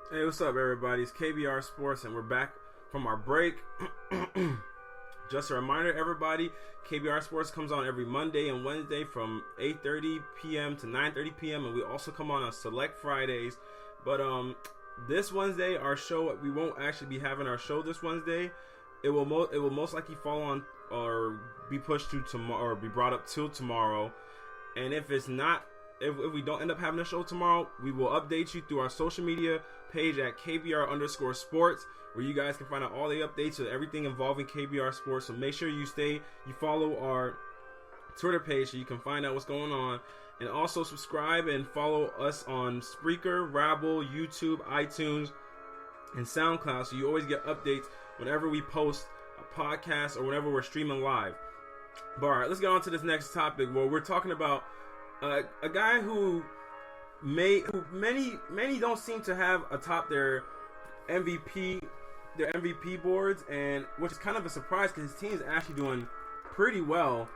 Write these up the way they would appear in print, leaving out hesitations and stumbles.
Hey, what's up, everybody? It's KBR Sports, and we're back from our break. Just a reminder, everybody, KBR Sports comes on every Monday and Wednesday from 8:30 p.m. to 9:30 p.m., and we also come on select Fridays. But this Wednesday, our show, we won't actually be having our show this Wednesday. It will most likely fall on or be pushed to tomorrow, or be brought up till tomorrow. And if it's not, if we don't end up having a show tomorrow, we will update you through our social media page at KBR_sports, where you guys can find out all the updates of everything involving KBR Sports. So make sure you follow our Twitter page so you can find out what's going on. And also subscribe and follow us on Spreaker, Rabble, YouTube, iTunes, and SoundCloud, so you always get updates whenever we post a podcast or whenever we're streaming live. But all right, let's get on to this next topic, where we're talking about a guy who many don't seem to have atop their MVP boards, and which is kind of a surprise because his team is actually doing pretty well,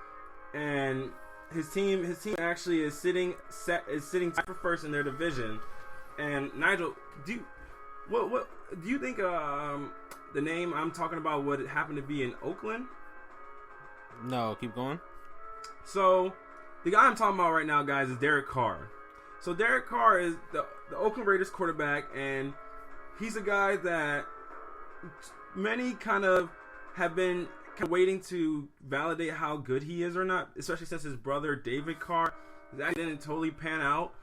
and his team actually is sitting tied for first in their division. And Nigel, do you think the name I'm talking about would happen to be in Oakland? No, keep going. So the guy I'm talking about right now, guys, is Derek Carr. So Derek Carr is the Oakland Raiders quarterback, and he's a guy that many kind of have been waiting to validate how good he is or not, especially since his brother David Carr didn't totally pan out.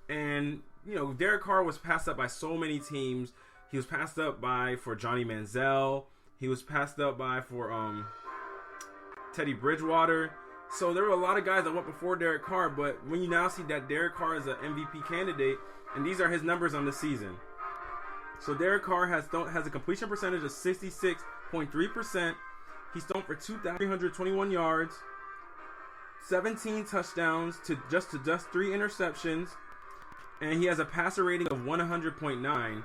And you know, Derek Carr was passed up by so many teams. He was passed up for Johnny Manziel. He was passed up for Teddy Bridgewater. So there were a lot of guys that went before Derek Carr, but when you now see that Derek Carr is an MVP candidate, and these are his numbers on the season. So Derek Carr has a completion percentage of 66.3%. He's thrown for 2,321 yards, 17 touchdowns to just 3 interceptions, and he has a passer rating of 100.9,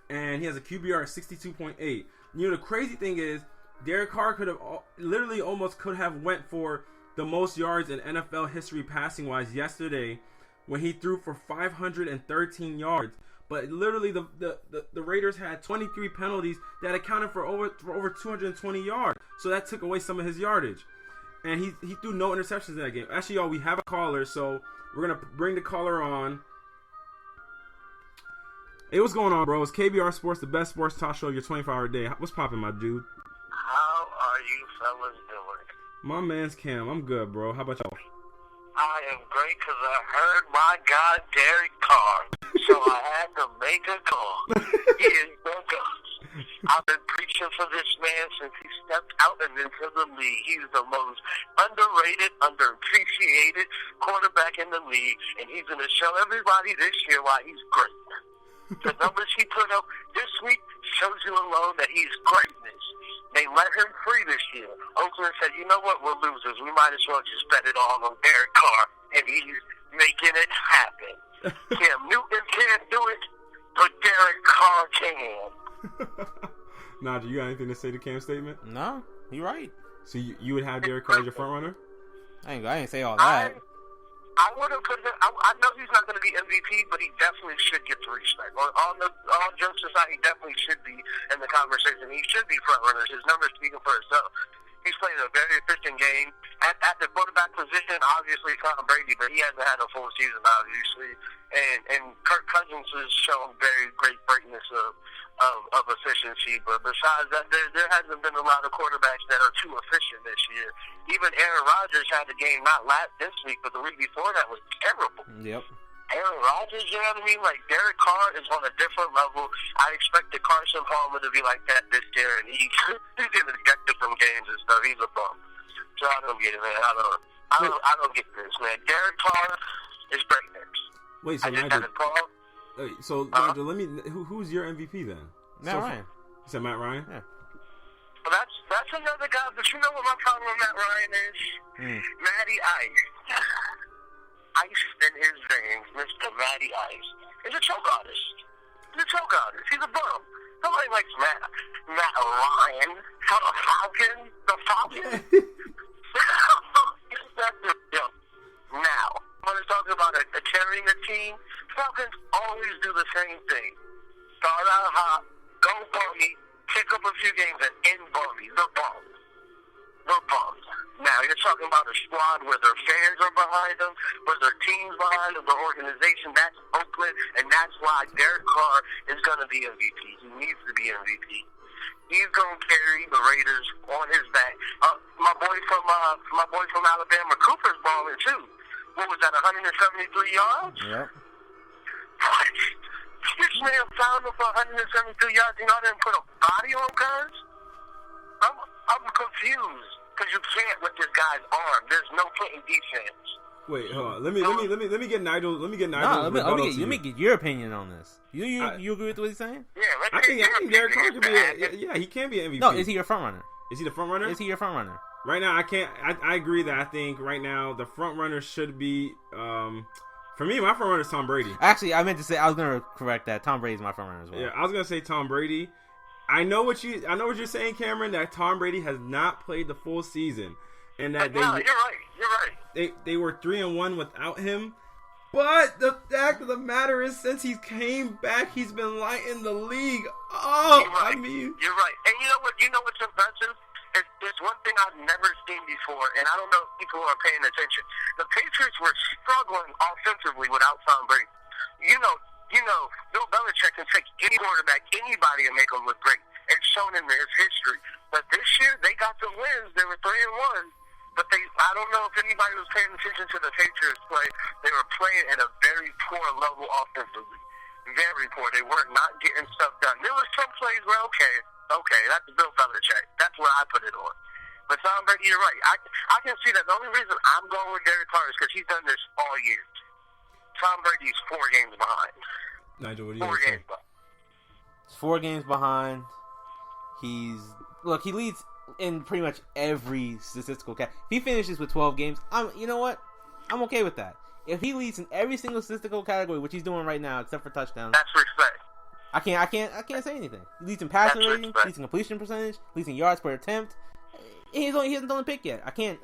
and he has a QBR of 62.8. You know, the crazy thing is, Derek Carr could have went for the most yards in NFL history passing wise yesterday when he threw for 513 yards. But literally the Raiders had 23 penalties that accounted for over 220 yards. So that took away some of his yardage. And he threw no interceptions in that game. Actually, y'all, we have a caller, so we're going to bring the caller on. Hey, what's going on, bro? It's KBR Sports, the best sports talk show of your 24-hour day. What's popping, my dude? How are you fellas doing? My man's Cam. I'm good, bro. How about y'all? I am great because I heard my guy Derek Carr, so I had to make a call. He is the God. I've been preaching for this man since he stepped out and into the league. He's the most underrated, underappreciated quarterback in the league, and he's going to show everybody this year why he's great. The numbers he put up this week shows you alone that he's greatness. They let him free this year. Oakland said, you know what, we're losers. We might as well just bet it all on Derek Carr. And he's making it happen. Cam Newton can't do it, but Derek Carr can. Nigel, you got anything to say to Cam's statement? No, you're right. So you would have Derek Carr as your front runner? I ain't say all that. I would have put him. I know he's not going to be MVP, but he definitely should get the respect. All jokes aside, he definitely should be in the conversation. He should be front runner. His numbers speaking for itself. He's played a very efficient game at the quarterback position. Obviously, Tom Brady, but he hasn't had a full season, obviously. And Kirk Cousins has shown very great greatness of efficiency. But besides that, there hasn't been a lot of quarterbacks that are too efficient this year. Even Aaron Rodgers had a game not this week, but the week before that was terrible. Yep. Aaron Rodgers, you know what I mean? Like, Derek Carr is on a different level. I expected Carson Palmer to be like that this year, and he's getting ejected from games and stuff. He's a bum. So I don't get it, man. I don't get this, man. Derek Carr is greatness. Wait, so Nigel, Nigel, who's your MVP then? Matt Ryan. You said Matt Ryan? Yeah. Well, that's another guy, but you know what my problem with Matt Ryan is? Matty Ice. Ice in his veins, Mr. Matty Ice. He's a choke artist. He's a bum. Nobody likes Matt Ryan. The Falcon? Now, when it's talking about carrying a team, Falcons always do the same thing. start out hot, go bummy, pick up a few games, and end bummy. They're bummed. They're bummed. Now, you're talking about a squad where their fans are behind them, where their team's behind them, their organization. That's Oakland, and that's why Derek Carr is going to be MVP. He needs to be MVP. He's going to carry the Raiders on his back. My boy from Alabama, Cooper's balling too. What was that, 173 yards? Yep. What? This man found him for 173 yards and y'all didn't put a body on guns? I'm confused because you can't with this guy's arm. There's no putting defense. Wait, hold on. Let me get Nigel. Let me get No, Nigel. let me get your opinion on this. You agree with what he's saying? Yeah, I think Derek Carr could be. He can be an MVP. No, is he your front runner? Is he the front runner? Is he your front runner? Right now, I can't. I agree that I think right now the front runner should be. For me, my front runner is Tom Brady. Actually, I meant to say I was gonna correct that. Tom Brady's my front runner as well. Yeah, I was gonna say Tom Brady. I know what you're saying, Cameron. That Tom Brady has not played the full season, and that No, you're right. They were 3-1 without him. But the fact of the matter is, since he came back, he's been lighting the league up. You're right. I mean, you're right. And you know what? You know what's impressive? It's one thing I've never seen before, and I don't know if people are paying attention. The Patriots were struggling offensively without Tom Brady. You know, Bill Belichick can take any quarterback, anybody, and make them look great. It's shown in his history. But this year, they got the wins. They were 3-1. But I don't know if anybody was paying attention to the Patriots play. They were playing at a very poor level offensively. Very poor. They were not getting stuff done. There were some plays where, okay, that's Bill Belichick. That's where I put it on. But Tom Brady, you're right. I can see that. The only reason I'm going with Derek Carr is because he's done this all year. Tom Brady's 4 games behind. Nigel, what do you 4 say? games behind. He's 4 games behind. He leads in pretty much every statistical category. If he finishes with 12 games, you know what? I'm okay with that. If he leads in every single statistical category, which he's doing right now, except for touchdowns, That's respect. I can't say anything. He leads in passing That's rating, respect. leads in completion percentage, leads in yards per attempt. He hasn't done a pick yet. I can't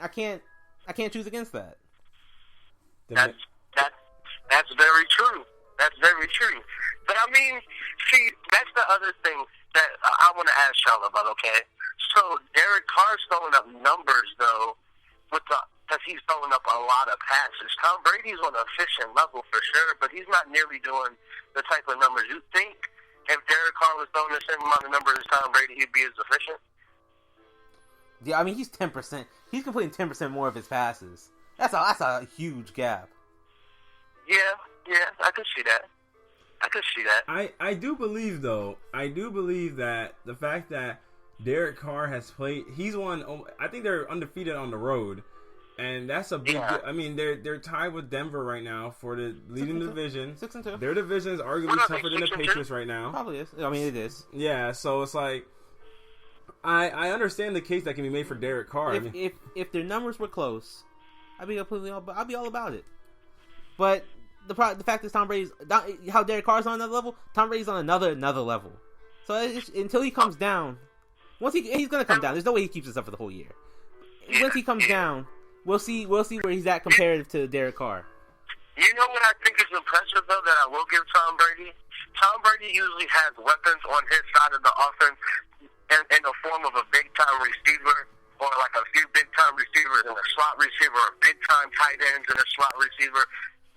choose against that. That's very true. That's very true. But I mean, see, that's the other thing that I want to ask y'all about. Okay, so Derek Carr's throwing up numbers though, because he's throwing up a lot of passes. Tom Brady's on an efficient level for sure, but he's not nearly doing the type of numbers you think. If Derek Carr was throwing the same amount of numbers as Tom Brady, he'd be as efficient. Yeah, I mean he's 10%. He's completing 10% more of his passes. That's a huge gap. Yeah, I can see that. I do believe that the fact that Derek Carr has played, he's won. I think they're undefeated on the road, and that's a big. Yeah. I mean, they're tied with Denver right now for the leading division. 6-2. Their division is arguably tougher than the Patriots right now. Probably is. I mean, it is. Yeah, so it's like I understand the case that can be made for Derek Carr. If their numbers were close, I'd be all about it. But the fact is Tom Brady's how Derek Carr's on another level. Tom Brady's on another level. So until he comes down, he's gonna come down. There's no way he keeps this up for the whole year. Once he comes down, we'll see where he's at comparative to Derek Carr. You know what I think is impressive, though, that I will give Tom Brady? Tom Brady usually has weapons on his side of the offense in the form of a big-time receiver or like a few big-time receivers and a slot receiver or big-time tight ends and a slot receiver.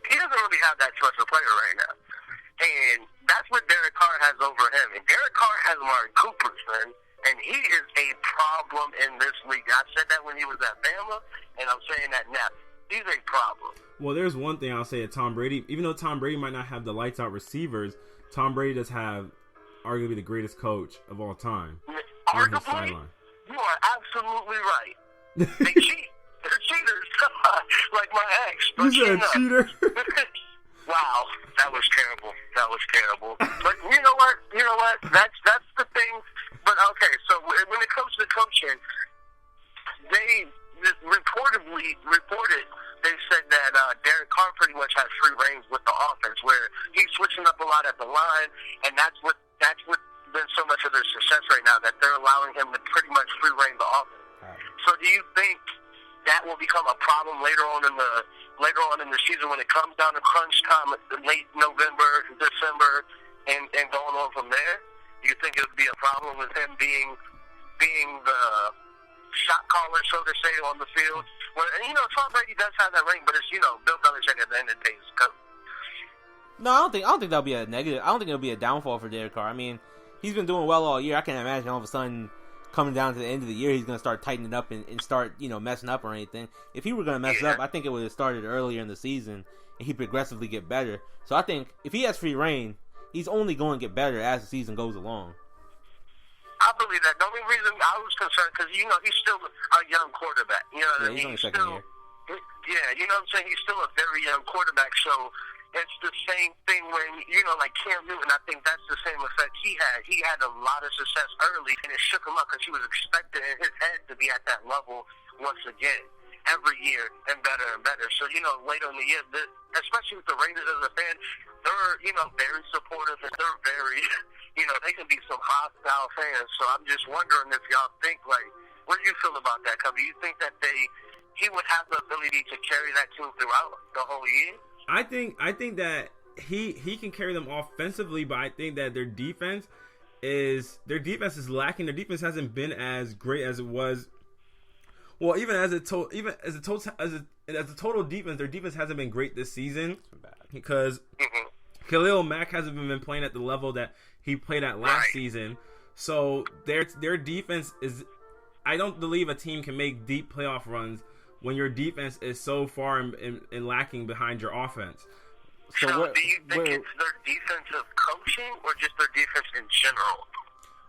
He doesn't really have that special player right now. And that's what Derek Carr has over him. And Derek Carr has Amari Cooper, man. And he is a problem in this league. I said that when he was at Bama, and I'm saying that now. He's a problem. Well, there's one thing I'll say at Tom Brady. Even though Tom Brady might not have the lights out receivers, Tom Brady does have arguably the greatest coach of all time. On his sideline. You are absolutely right. They cheat. They're cheaters. Like my ex. You said cheater? Wow. That was terrible. But you know what? That's the thing. But okay, so when it comes to coaching, they reported, they said that Derek Carr pretty much has free reigns with the offense, where he's switching up a lot at the line, and that's what been so much of their success right now, that they're allowing him to pretty much free reign the offense. So do you think that will become a problem later on in the season when it comes down to crunch time, late November, December, and going on from there? Do you think it would be a problem with him being the shot caller, so to say, on the field? Well, and, Tom Brady does have that ring, but it's, Bill Belichick at the end of the day is coach. No, I don't think that'll be a negative. I don't think it'll be a downfall for Derek Carr. I mean, he's been doing well all year. I can't imagine all of a sudden coming down to the end of the year he's going to start tightening up and start, messing up or anything. If he were going to mess up, I think it would have started earlier in the season and he'd progressively get better. So I think if he has free reign, he's only going to get better as the season goes along. I believe that. The only reason I was concerned, because, he's still a young quarterback. You know what I mean? He's only second year. Yeah, you know what I'm saying? He's still a very young quarterback, so it's the same thing when, like Cam Newton, I think that's the same effect he had. He had a lot of success early, and it shook him up because he was expecting in his head to be at that level once again, every year, and better and better. So, later in the year, especially with the Raiders as a fan, they're, very supportive, and they're very, they can be some hostile fans. So I'm just wondering if y'all think, what do you feel about that, Cubby? You think that he would have the ability to carry that team throughout the whole year? I think that he can carry them offensively, but I think that their defense is lacking. Their defense hasn't been as great as it was. Well, even as a total defense, their defense hasn't been great this season because Khalil Mack hasn't been playing at the level that he played at last season. So their defense is. I don't believe a team can make deep playoff runs when your defense is so far in lacking behind your offense. So do you think it's their defensive coaching or just their defense in general?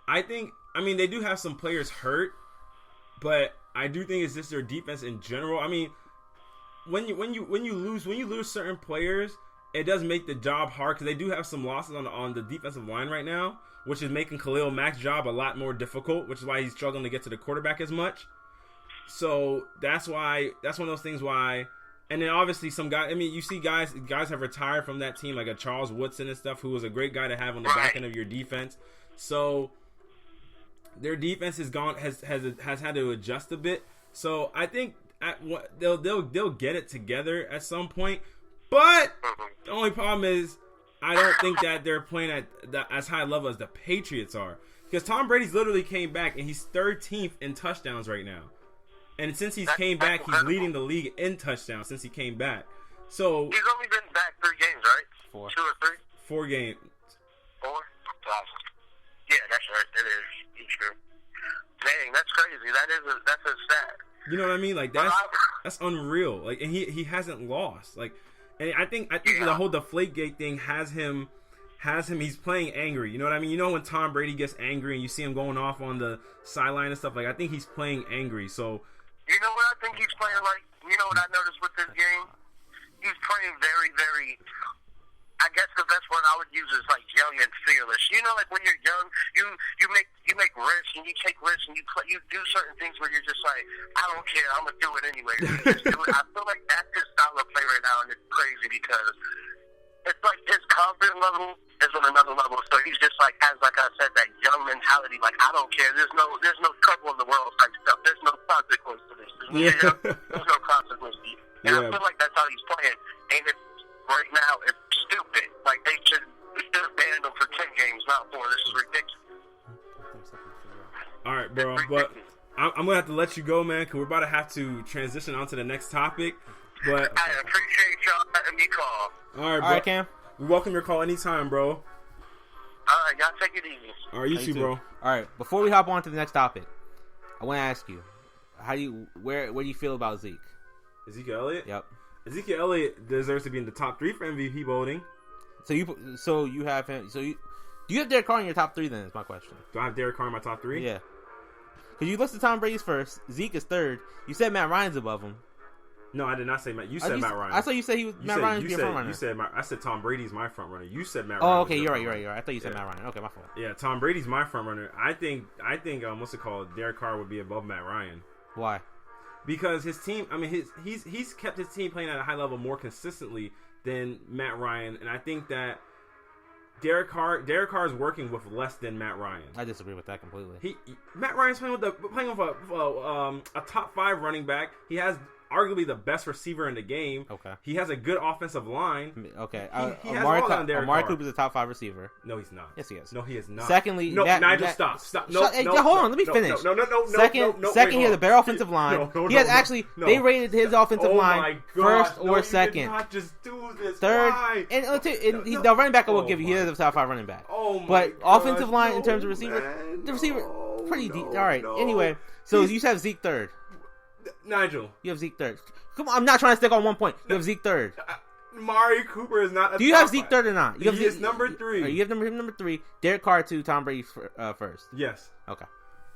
I mean, they do have some players hurt, but I do think it's just their defense in general. I mean, when you lose certain players, it does make the job hard because they do have some losses on the defensive line right now, which is making Khalil Mack's job a lot more difficult, which is why he's struggling to get to the quarterback as much. So that's one of those things why, and then obviously some guys. I mean, you see guys have retired from that team, like a Charles Woodson and stuff, who was a great guy to have on the back end of your defense. So their defense has had to adjust a bit. So I think they'll get it together at some point. But the only problem is I don't think that they're playing at as high a level as the Patriots are, because Tom Brady's literally came back and he's 13th in touchdowns right now. And since he's came back, he's leading the league in touchdowns since he came back. So he's only been back 3 games, right? 4. 2 or 3? 4 games. 4? Yeah, that's right. It is. It's true. Dang, that's crazy. That's a stat. You know what I mean? Like that's unreal. Like, and he hasn't lost. Like, and I think the whole Deflategate thing has him. He's playing angry. You know what I mean? You know when Tom Brady gets angry and you see him going off on the sideline and stuff. Like, I think he's playing angry. So. You know what I think he's playing like? You know what I noticed with this game? He's playing very, very, I guess the best word I would use is like young and fearless. You know, like when you're young, you make risks and you take risks and you do certain things where you're just like, I don't care, I'm gonna do it anyway. You just do it. I feel like that's his style of play right now, and it's crazy because it's like his confidence level is on another level. So he's just like, has, like I said, that young mentality. Like, I don't care. There's no trouble in the world type stuff. There's no consequence to this. There's no consequence. And I feel like that's how he's playing. And right now, it's stupid. Like, they should ban him for 10 games, not 4. This is ridiculous. All right, bro. But I'm gonna have to let you go, man, because we're about to have to transition on to the next topic. But I appreciate y'all letting me call. All right, bro. All right, Cam. We welcome your call anytime, bro. All right, y'all take it easy. All right, you too, bro. All right, before we hop on to the next topic, I want to ask you, where do you feel about Zeke? Ezekiel Elliott? Yep. Ezekiel Elliott deserves to be in the top 3 for MVP voting. So you have him. Do you have Derek Carr in your top 3? Then is my question. Do I have Derek Carr in my top 3? Yeah. Because you listed Tom Brady's first. Zeke is 3rd. You said Matt Ryan's above him. No, I did not say Matt. You said Matt Ryan. I thought you said Matt Ryan's your front runner. I said Tom Brady's my front runner. You said Matt Ryan. Oh, okay, you're right. I thought you said Matt Ryan. Okay, my fault. Yeah, Tom Brady's my front runner. I think what's it called? Derek Carr would be above Matt Ryan. Why? Because his team, I mean, he's kept his team playing at a high level more consistently than Matt Ryan, and I think that Derek Carr is working with less than Matt Ryan. I disagree with that completely. Matt Ryan's playing with a top 5 running back. He has arguably the best receiver in the game. Okay. He has a good offensive line. Okay. He has all on Derek Amari Carr. Cooper's a top 5 receiver. No, he's not. Yes, he is. No, he is not. Secondly, no, Nigel, stop. No, hold on. Let me finish. No. Second, he has a better offensive line. He has they rated his offensive line first or second. You cannot just do this. Third, Why? and the running back I will give you. He is a top 5 running back. Oh my but gosh, offensive line in terms of receiver, man, the receiver pretty deep. All right. No. Anyway, so you have Zeke third. Nigel, you have Zeke third. Come on, I'm not trying to stick on one point. You have Zeke third. Amari Cooper is not. Do you have Zeke third or not? He is number 3. Right, you have number 3. Derek Carr 2. Tom Brady first. Yes. Okay.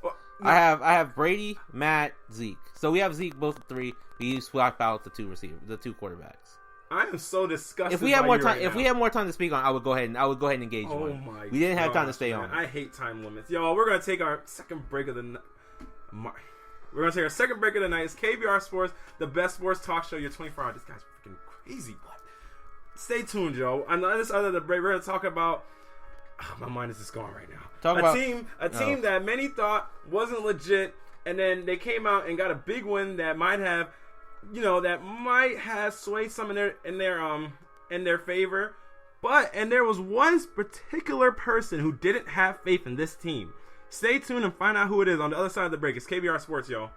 Well, no. I have Brady, Matt, Zeke. So we have Zeke both 3. We swap out the 2 quarterbacks. I am so disgusted. If we had more time, right we had more time to speak on, I would go ahead and engage. Oh one. my! We didn't have time to gosh, stay man. on. I hate time limits, y'all. We're gonna take our second break of the night. We're gonna take our second break of the night. It's KBR Sports, the best sports talk show. Your 24 hours. This guy's freaking crazy. What? Stay tuned, Joe. On the other side of the break, we're gonna talk about. Oh, my mind is just going right now. A team that many thought wasn't legit, and then they came out and got a big win that might have, that might have swayed some in their favor. And there was one particular person who didn't have faith in this team. Stay tuned and find out who it is on the other side of the break. It's KBR Sports, y'all.